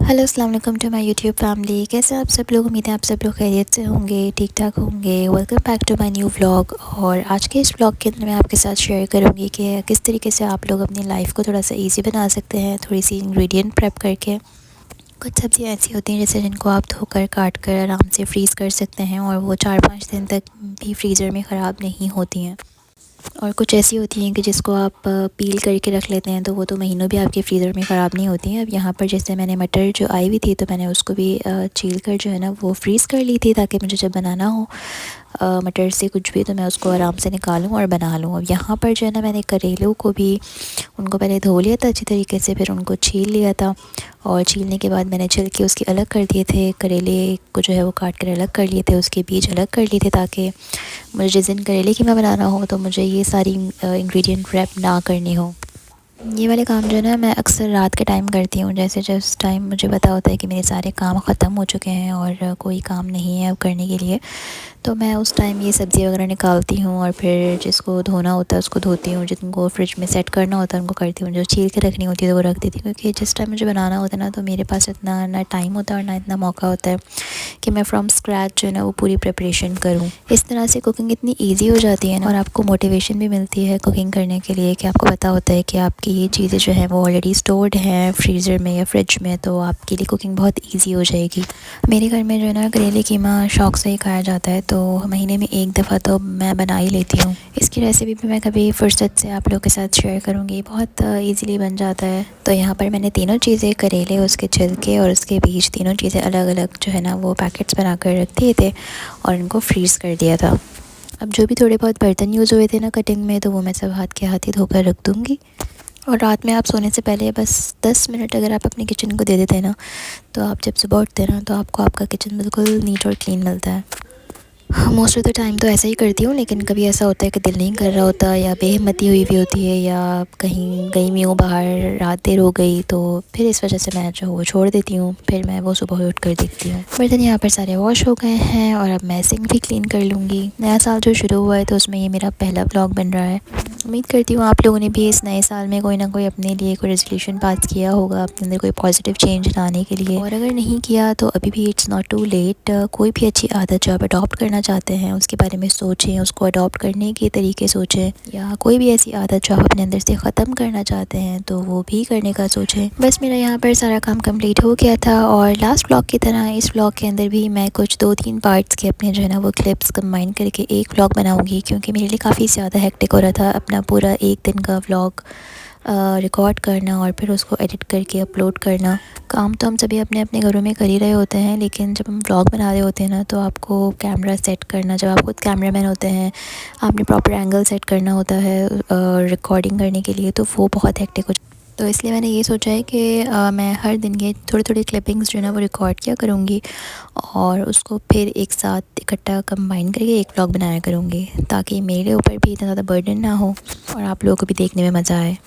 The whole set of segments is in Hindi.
हेलो अस्सलाम वालेकुम टू माय यूट्यूब फैमिली। कैसे आप सब लोग? उम्मीद है आप सब लोग खैरियत से होंगे, ठीक ठाक होंगे। Welcome back to my new vlog. और आज के इस व्लॉग के अंदर मैं आपके साथ शेयर करूंगी कि किस तरीके से आप लोग अपनी लाइफ को थोड़ा सा इजी बना सकते हैं, थोड़ी सी इंग्रेडिएंट प्रेप करके। कुछ सब्ज़ियाँ ऐसी होती हैं जैसे जिनको आप धोकर काट कर आराम से फ्रीज़ कर सकते हैं और वो 4-5 दिन तक भी फ्रीज़र में ख़राब नहीं होती हैं। और कुछ ऐसी होती हैं कि जिसको आप पील करके रख लेते हैं तो वो तो महीनों भी आपके फ्रीज़र में ख़राब नहीं होती हैं। अब यहाँ पर जैसे मैंने मटर जो आई हुई थी तो मैंने उसको भी छील कर जो है ना वो फ्रीज़ कर ली थी, ताकि मुझे जब बनाना हो मटर से कुछ भी तो मैं उसको आराम से निकालूं और बना लूँ। अब यहाँ पर जो है ना मैंने करेलों को भी उनको पहले धो लिया था अच्छी तरीके से, फिर उनको छील लिया था और छीलने के बाद मैंने छिलके उसके अलग कर दिए थे। करेले को जो है वो काट कर अलग कर लिए थे, उसके बीज अलग कर लिए थे, ताकि मुझे जिस दिन करेले कीमा बनाना हो तो मुझे ये सारी इंग्रेडिएंट रैप ना करनी हो। ये वाले काम जो है ना मैं अक्सर रात के टाइम करती हूँ, जैसे जिस टाइम मुझे पता होता है कि मेरे सारे काम ख़त्म हो चुके हैं और कोई काम नहीं है अब करने के लिए, तो मैं उस टाइम ये सब्ज़ी वगैरह निकालती हूँ और फिर जिसको धोना होता है उसको धोती हूँ, जिनको फ्रिज में सेट करना होता है उनको करती हूँ, जो छील के रखनी होती है तो वो रख देती हूँ। क्योंकि जिस टाइम मुझे बनाना होता है ना तो मेरे पास इतना ना टाइम होता है और ना इतना मौका होता है कि मैं फ्रॉम स्क्रैच जो है ना वो पूरी प्रिपरेशन करूँ। इस तरह से कुकिंग इतनी ईजी हो जाती है ना, और आपको मोटिवेशन भी मिलती है कुकिंग करने के लिए कि आपको पता होता है कि आपकी ये चीज़ें जो है वो ऑलरेडी स्टोर्ड हैं फ्रीज़र में या फ्रिज में, तो आपके लिए कुकिंग बहुत ईजी हो जाएगी। मेरे घर में जो है ना करेले कीमा शौक़ से ही खाया जाता है, तो महीने में एक दफ़ा तो मैं बना ही लेती हूँ। इसकी रेसिपी भी मैं कभी फ़ुर्सत से आप लोग के साथ शेयर करूँगी, बहुत ईज़िली बन जाता है। तो यहाँ पर मैंने तीनों चीज़ें, करेले, उसके छिलके और उसके बीज, तीनों चीज़ें अलग अलग जो है ना वो पैकेट्स बना कर रख दिए थे और इनको फ्रीज़ कर दिया था। अब जो भी थोड़े बहुत बर्तन यूज़ हुए थे ना कटिंग में, तो वो मैं सब हाथ के हाथ ही धोकर रख दूँगी। और रात में आप सोने से पहले बस 10 मिनट अगर आप अपने किचन को दे देते हैं ना, तो आप जब सुबह उठते हैं ना तो आपको आपका किचन बिल्कुल नीट और क्लीन मिलता है। मोस्ट ऑफ़ द टाइम तो ऐसा ही करती हूँ, लेकिन कभी ऐसा होता है कि दिल नहीं कर रहा होता या बेहिम्मती हुई हुई होती है या कहीं गई हुई हूँ बाहर, रात देर हो गई, तो फिर इस वजह से मैं जो वो छोड़ देती हूँ, फिर मैं वो सुबह उठ कर देखती हूँ। बर्तन यहाँ पर सारे वॉश हो गए हैं और अब मैं सिंक भी क्लीन कर लूँगी। नया साल जो शुरू हुआ है तो उसमें ये मेरा पहला व्लॉग बन रहा है। उम्मीद करती हूँ आप लोगों ने भी इस नए साल में कोई ना कोई अपने लिए कोई रेजोल्यूशन पास किया होगा, अपने अंदर कोई पॉजिटिव चेंज लाने के लिए। और अगर नहीं किया तो अभी भी इट्स नॉट टू लेट। कोई भी अच्छी आदत जो आप अडॉप्ट करना चाहते हैं उसके बारे में सोचें, उसको अडॉप्ट करने के तरीके सोचें, या कोई भी ऐसी आदत जो आप अपने अंदर से ख़त्म करना चाहते हैं तो वो भी करने का सोचें। बस मेरा यहाँ पर सारा काम कंप्लीट हो गया था और लास्ट व्लॉग की तरह इस व्लॉग के अंदर भी मैं कुछ 2-3 पार्ट्स के अपने जो है ना वो क्लिप्स कंबाइन करके एक व्लॉग बनाऊँगी, क्योंकि मेरे लिए काफ़ी ज़्यादा हेक्टिक हो रहा था अपना पूरा एक दिन का व्लॉग रिकॉर्ड करना और फिर उसको एडिट करके अपलोड करना। काम तो हम सभी अपने अपने घरों में कर ही रहे होते हैं, लेकिन जब हम व्लॉग बना रहे होते हैं ना तो आपको कैमरा सेट करना, जब आप खुद कैमरामैन होते हैं, आपने प्रॉपर एंगल सेट करना होता है रिकॉर्डिंग करने के लिए, तो वो बहुत हेक्टिक हो। तो इसलिए मैंने ये सोचा है कि मैं हर दिन के थोड़ी थोड़ी क्लिपिंग्स जो है ना वो रिकॉर्ड किया करूँगी और उसको फिर एक साथ इकट्ठा कंबाइन करके एक व्लॉग बनाया करूँगी, ताकि मेरे ऊपर भी इतना ज़्यादा बर्डन ना हो और आप लोगों को भी देखने में मज़ा आए।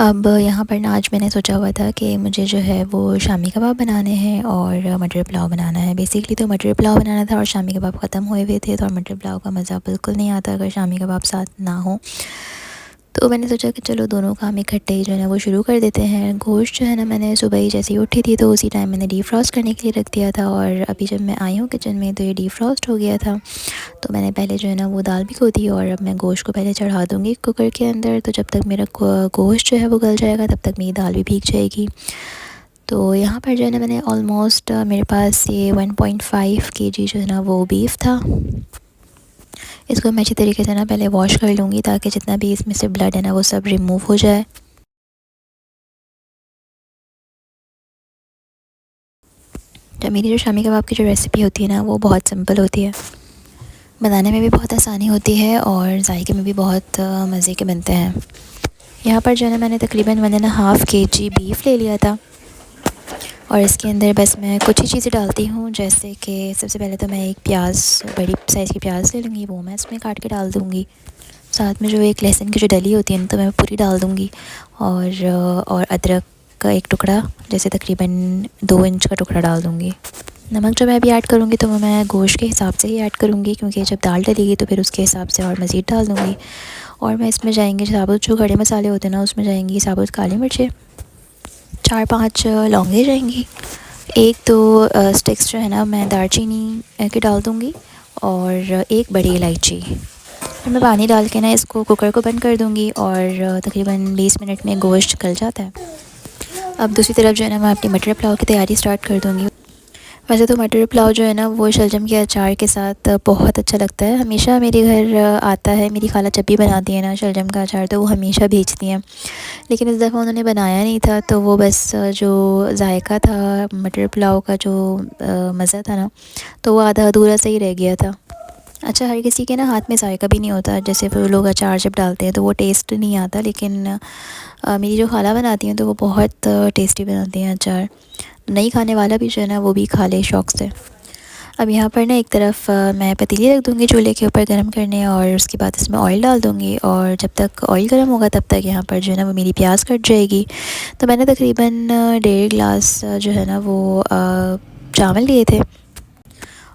अब यहाँ पर ना आज मैंने सोचा हुआ था कि मुझे जो है वो शामी कबाब बनाने हैं और मटर पुलाव बनाना है। बेसिकली तो मटर पुलाव बनाना था और शामी कबाब ख़त्म हुए हुए थे, तो मटर पुलाव का मज़ा बिल्कुल नहीं आता अगर शामी कबाब साथ ना हो। तो मैंने सोचा कि चलो दोनों काम इकट्ठे ही जो है ना वो शुरू कर देते हैं। गोश्त जो है ना मैंने सुबह ही जैसे ही उठी थी तो उसी टाइम मैंने डीफ्रॉस्ट करने के लिए रख दिया था, और अभी जब मैं आई हूँ किचन में तो ये डीफ्रॉस्ट हो गया था। तो मैंने पहले जो है ना वो दाल भिगो दी और अब मैं गोश्त को पहले चढ़ा दूँगी कुकर के अंदर, तो जब तक मेरा गोश्त जो है वो गल जाएगा तब तक मेरी दाल भी भीग जाएगी। तो यहाँ पर जो है ना मैंने ऑलमोस्ट मेरे पास ये 1.5 केजी जो है ना वो बीफ था। इसको मैं अच्छी तरीके से ना पहले वॉश कर लूँगी ताकि जितना भी इसमें से ब्लड है ना वो सब रिमूव हो जाए। तो मेरी जो शामी कबाब की जो रेसिपी होती है ना वो बहुत सिंपल होती है, बनाने में भी बहुत आसानी होती है और जायके में भी बहुत मज़े के बनते हैं। यहाँ पर जो है ना मैंने तकरीबन 1.5 केजी बीफ ले लिया था और इसके अंदर बस मैं कुछ ही चीज़ें डालती हूँ, जैसे कि सबसे पहले तो मैं एक प्याज, बड़ी साइज़ की प्याज ले लूँगी, वो मैं इसमें काट के डाल दूँगी। साथ में जो एक लहसुन की जो डली होती है ना तो मैं पूरी डाल दूँगी, और अदरक का एक टुकड़ा, जैसे तकरीबन 2 इंच का टुकड़ा डाल दूँगी। नमक जो मैं अभी ऐड करूँगी तो वो मैं गोश्त के हिसाब से ही ऐड करूँगी, क्योंकि जब दाल डलेगी तो फिर उसके हिसाब से और मज़ीद डाल दूँगी। और मैं इसमें जाएंगे साबुत जो खड़े मसाले होते हैं ना, उसमें जाएंगी साबुत काली मिर्चें, 4-5 लौंगे जाएंगी, 1-2 स्टिक्स जो है ना मैं दालचीनी के डाल दूँगी और 1 बड़ी इलायची। फिर मैं पानी डाल के ना इसको कुकर को बंद कर दूँगी और तकरीबन 20 मिनट में गोश्त गल जाता है। अब दूसरी तरफ जो है ना मैं अपनी मटर पुलाव की तैयारी स्टार्ट कर दूँगी। वैसे तो मटर पुलाव जो है ना वो शलजम के अचार के साथ बहुत अच्छा लगता है। हमेशा मेरे घर आता है, मेरी खाला जब भी बनाती है ना शलजम का अचार तो वो हमेशा भेजती हैं। लेकिन इस दफ़ा उन्होंने बनाया नहीं था तो वो बस जो जायका था मटर पुलाव का, जो मज़ा था ना, तो वो आधा अधूरा सा ही रह गया था। अच्छा, हर किसी के ना हाथ में जायका भी नहीं होता, जैसे वो लोग अचार जब डालते हैं तो वो टेस्ट नहीं आता, लेकिन मेरी जो खाला बनाती हैं तो वो बहुत टेस्टी बनाती हैं अचार। नहीं खाने वाला भी जो है ना वो भी खा ले शौक़ से। अब यहाँ पर ना एक तरफ मैं पतीली रख दूँगी चूल्हे के ऊपर गर्म करने और उसके बाद इसमें ऑयल डाल दूँगी और जब तक ऑयल गर्म होगा तब तक यहाँ पर जो है ना वो मेरी प्याज कट जाएगी। तो मैंने तकरीबन 1.5 गिलास जो है ना वो चावल लिए थे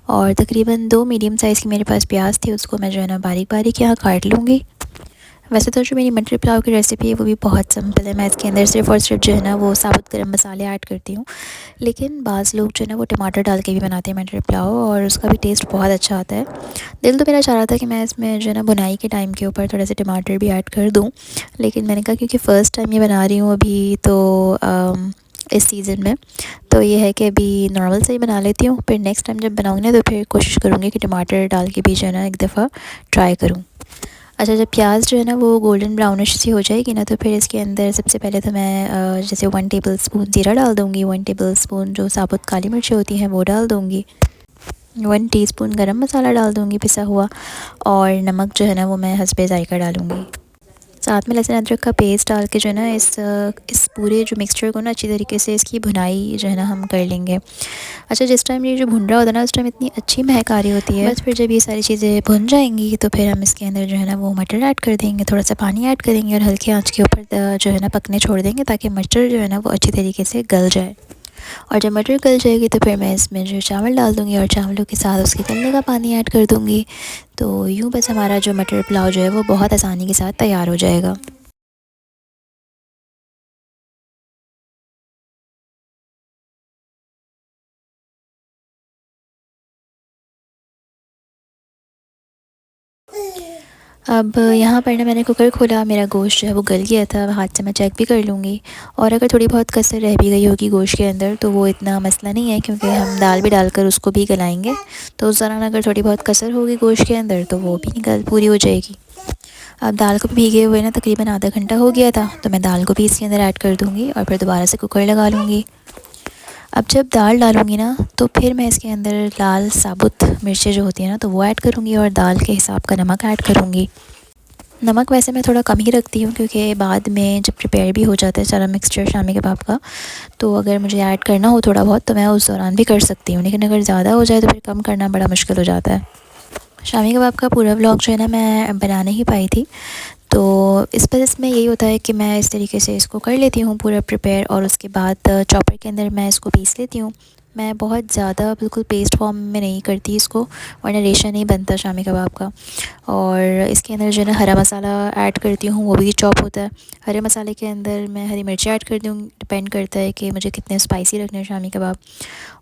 और तकरीबन 2 मीडियम साइज़ की मेरे पास प्याज थी, उसको मैं जो है ना बारीक बारीक यहाँ काट लूँगी। वैसे तो जो मेरी मटर पुलाव की रेसिपी है वो भी बहुत सिंपल है, मैं इसके अंदर सिर्फ़ और सिर्फ जो है ना वो साबुत गरम मसाले ऐड करती हूँ। लेकिन बाज़ लोग जो है ना वो टमाटर डाल के भी बनाते हैं मटर पुलाव और उसका भी टेस्ट बहुत अच्छा आता है। दिल तो मेरा चाह रहा था कि मैं इसमें जो है ना बुनाई के टाइम के ऊपर थोड़ा सा टमाटर भी ऐड कर दूँ, लेकिन मैंने कहा क्योंकि फ़र्स्ट टाइम ये बना रही हूँ अभी तो इस सीज़न में, तो ये है कि अभी नॉर्मल से ही बना लेती हूँ। फिर नेक्स्ट टाइम जब बनाऊँगी ना तो फिर कोशिश करूँगी कि टमाटर डाल के भी जो है ना एक दफ़ा ट्राई करूँ। अच्छा, जब प्याज जो है ना वो गोल्डन ब्राउनिश सी हो जाएगी ना तो फिर इसके अंदर सबसे पहले तो मैं जैसे 1 टेबलस्पून ज़ीरा डाल दूँगी, 1 टेबलस्पून जो साबुत काली मिर्च होती हैं वो डाल दूँगी, 1 टीस्पून गरम मसाला डाल दूँगी पिसा हुआ और नमक जो है ना वो मैं हस्बे ज़ायका डालूँगी। साथ में लहसुन अदरक का पेस्ट डाल के जो है ना इस पूरे जो मिक्सचर को ना अच्छी तरीके से इसकी भुनाई जो है ना हम कर लेंगे। अच्छा, जिस टाइम ये जो भुन रहा होता है ना उस टाइम इतनी अच्छी महक आ रही होती है। बस फिर जब ये सारी चीज़ें भुन जाएंगी तो फिर हम इसके अंदर जो है ना वो मटर ऐड कर देंगे, थोड़ा सा पानी ऐड करेंगे और हल्की आंच के ऊपर जो है ना पकने छोड़ देंगे ताकि मटर जो है ना वो अच्छी तरीके से गल जाए। और जब मटर गल जाएगी तो फिर मैं इसमें जो चावल डाल दूँगी और चावलों के साथ उसके गलने का पानी ऐड कर दूँगी। तो यूँ बस हमारा जो मटर पुलाव जो है वो बहुत आसानी के साथ तैयार हो जाएगा। अब यहाँ पर ना मैंने कुकर खोला, मेरा गोश्त जो है वो गल गया था, हाथ से मैं चेक भी कर लूँगी और अगर थोड़ी बहुत कसर रह भी गई होगी गोश्त के अंदर तो वो इतना मसला नहीं है क्योंकि हम दाल भी डालकर उसको भी गलाएंगे। तो उस दौरान अगर थोड़ी बहुत कसर होगी गोश्त के अंदर तो वो भी निकल पूरी हो जाएगी। अब दाल को भीगे हुए ना तकरीबन आधा घंटा हो गया था तो मैं दाल को भी इसके अंदर ऐड कर दूँगी और फिर दोबारा से कुकर लगा लूँगी। अब जब दाल डालूँगी ना तो फिर मैं इसके अंदर लाल साबुत मिर्चें जो होती हैं ना तो वो ऐड करूँगी और दाल के हिसाब का नमक ऐड करूँगी। नमक वैसे मैं थोड़ा कम ही रखती हूँ क्योंकि बाद में जब प्रिपेयर भी हो जाता है सारा मिक्सचर शामी कबाब का, तो अगर मुझे ऐड करना हो थोड़ा बहुत तो मैं उस दौरान भी कर सकती हूँ, लेकिन अगर ज़्यादा हो जाए तो फिर कम करना बड़ा मुश्किल हो जाता है। शामी कबाब का पूरा व्लॉग जो है ना मैं बना नहीं पाई थी, तो इस वजह से में यही होता है कि मैं इस तरीके से इसको कर लेती हूँ पूरा प्रिपेयर और उसके बाद चॉपर के अंदर मैं इसको पीस लेती हूँ। मैं बहुत ज़्यादा बिल्कुल पेस्ट फॉर्म में नहीं करती इसको, वरना रेशा नहीं बनता शामी कबाब का। और इसके अंदर जो है ना हरा मसाला ऐड करती हूँ, वो भी चॉप होता है। हरे मसाले के अंदर मैं हरी मिर्ची ऐड करती हूँ, डिपेंड करता है कि मुझे कितने स्पाइसी रखने हैं शामी कबाब।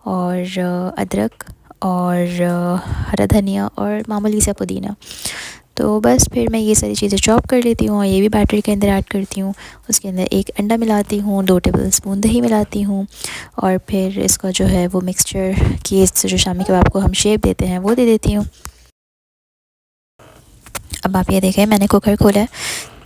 और अदरक और हरा धनिया और मामूली सा पुदीना। तो बस फिर मैं ये सारी चीज़ें चॉप कर लेती हूँ और ये भी बैटर के अंदर ऐड करती हूँ। उसके अंदर 1 अंडा मिलाती हूँ, 2 टेबलस्पून दही मिलाती हूँ और फिर इसका जो है वो मिक्सचर की इससे जो शामी कबाब को हम शेप देते हैं वो दे देती हूँ। अब आप ये देखें मैंने कुकर खोला है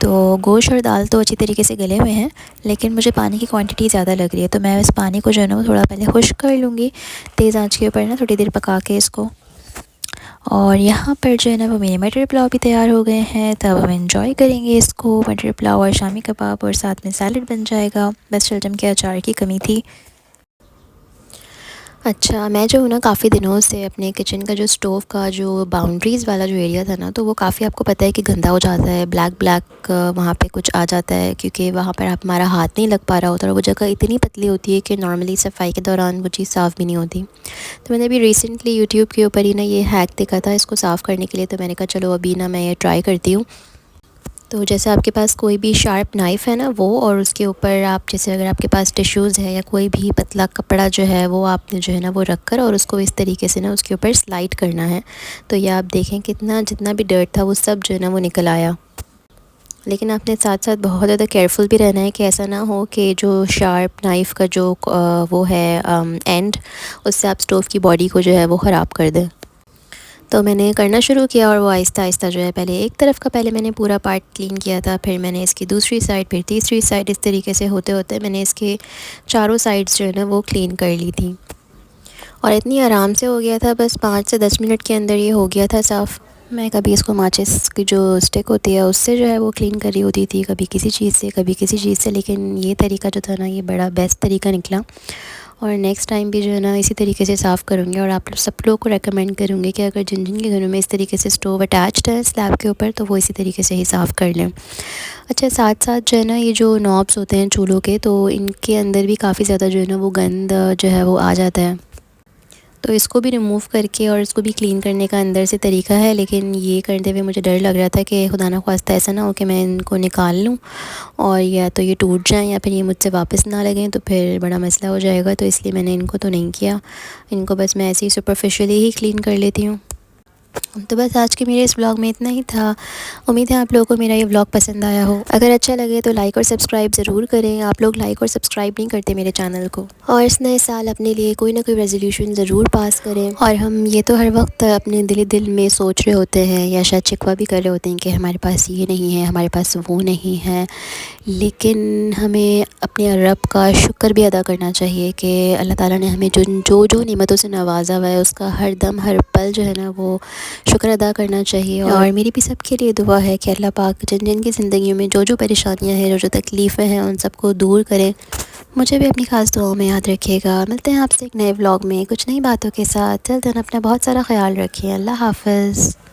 तो गोश्त और दाल तो अच्छी तरीके से गले हुए हैं, लेकिन मुझे पानी की क्वांटिटी ज़्यादा लग रही है तो मैं इस पानी को जो है ना वो थोड़ा पहले खुश्क कर लूँगी तेज़ आंच के ऊपर ना थोड़ी देर पका के इसको। और यहाँ पर जो है ना वो मेरे मटर पुलाव भी तैयार हो गए हैं, तब हम एंजॉय करेंगे इसको। मटर पुलाव और शामी कबाब और साथ में सैलड बन जाएगा, बस शलजम के अचार की कमी थी। अच्छा, मैं जो हूँ ना काफ़ी दिनों से अपने किचन का जो स्टोव का जो बाउंड्रीज़ वाला जो एरिया था ना तो वो काफ़ी आपको पता है कि गंदा हो जाता है, ब्लैक ब्लैक वहाँ पे कुछ आ जाता है क्योंकि वहाँ पर आप हमारा हाथ नहीं लग पा रहा होता और वो जगह इतनी पतली होती है कि नॉर्मली सफाई के दौरान वो चीज़ साफ़ भी नहीं होती। तो मैंने अभी रिसेंटली यूट्यूब के ऊपर ही ना ये हैक देखा था इसको साफ़ करने के लिए, तो मैंने कहा चलो अभी ना मैं ये ट्राई करती हूँ। तो जैसे आपके पास कोई भी शार्प नाइफ़ है ना वो, और उसके ऊपर आप जैसे अगर आपके पास टिश्यूज़ है या कोई भी पतला कपड़ा जो है वो आपने जो है ना वो रख कर और उसको इस तरीके से ना उसके ऊपर स्लाइड करना है। तो ये आप देखें कितना जितना भी डर्ट था वो सब जो है ना वो निकल आया। लेकिन आपने साथ साथ बहुत ज़्यादा केयरफुल भी रहना है कि ऐसा ना हो कि जो शार्प नाइफ़ का जो वो है एंड, उससे आप स्टोव की बॉडी को जो है वो ख़राब कर दें। तो मैंने करना शुरू किया और वो आहिस्ता आहिस्ता जो है पहले एक तरफ का पहले मैंने पूरा पार्ट क्लीन किया था, फिर मैंने इसकी दूसरी साइड, फिर तीसरी साइड, इस तरीके से होते होते मैंने इसके चारों साइड्स जो है ना वो क्लीन कर ली थी। और इतनी आराम से हो गया था, बस 5 से 10 मिनट के अंदर ये हो गया था साफ़। मैं कभी इसको माचिस की जो स्टिक होती है उससे जो है वो क्लीन कर रही होती थी, कभी किसी चीज़ से, कभी किसी चीज़ से, लेकिन ये तरीका जो था ना ये बड़ा बेस्ट तरीका निकला। और नेक्स्ट टाइम भी जो है ना इसी तरीके से साफ़ करूँगी और आप सब लोगों को रेकमेंड करूँगी कि अगर जिन जिन के घरों में इस तरीके से स्टोव अटैच्ड है स्लैब के ऊपर तो वो इसी तरीके से ही साफ़ कर लें। अच्छा, साथ साथ जो है ना ये जो नॉब्स होते हैं चूल्हों के, तो इनके अंदर भी काफ़ी ज़्यादा जो है ना वो गंद जो है वो आ जाता है। तो इसको भी रिमूव करके और इसको भी क्लीन करने का अंदर से तरीका है, लेकिन ये करते हुए मुझे डर लग रहा था कि खुदा ना ख्वास्ता ऐसा ना हो कि मैं इनको निकाल लूँ और या तो ये टूट जाएँ या फिर ये मुझसे वापस ना लगें, तो फिर बड़ा मसला हो जाएगा। तो इसलिए मैंने इनको तो नहीं किया, इनको बस मैं ऐसे ही सुपरफिशियली ही क्लीन कर लेती हूँ। तो बस आज के मेरे इस व्लॉग में इतना ही था। उम्मीद है आप लोगों को मेरा ये व्लॉग पसंद आया हो। अगर अच्छा लगे तो लाइक और सब्सक्राइब ज़रूर करें। आप लोग लाइक और सब्सक्राइब नहीं करते मेरे चैनल को। और इस नए साल अपने लिए कोई ना कोई रेजोल्यूशन ज़रूर पास करें। और हम ये तो हर वक्त अपने दिल में सोच रहे होते हैं या शायद शिकवा भी कर रहे होते हैं कि हमारे पास ये नहीं है, हमारे पास वो नहीं है, लेकिन हमें अपने रब का शुक्र भी अदा करना चाहिए कि अल्लाह ताला ने हमें जो नेमतों से नवाजा हुआ है उसका हर दम हर पल जो है ना वो शुक्र अदा करना चाहिए। और मेरी भी सबके लिए दुआ है कि अल्लाह पाक जिन जिन की ज़िंदगी में जो परेशानियां हैं, जो तकलीफ़ें हैं, उन सबको दूर करें। मुझे भी अपनी ख़ास दुआओं में याद रखिएगा। मिलते हैं आपसे एक नए व्लॉग में कुछ नई बातों के साथ। चल दिन अपना बहुत सारा ख्याल रखिए। अल्लाह हाफ़िज़।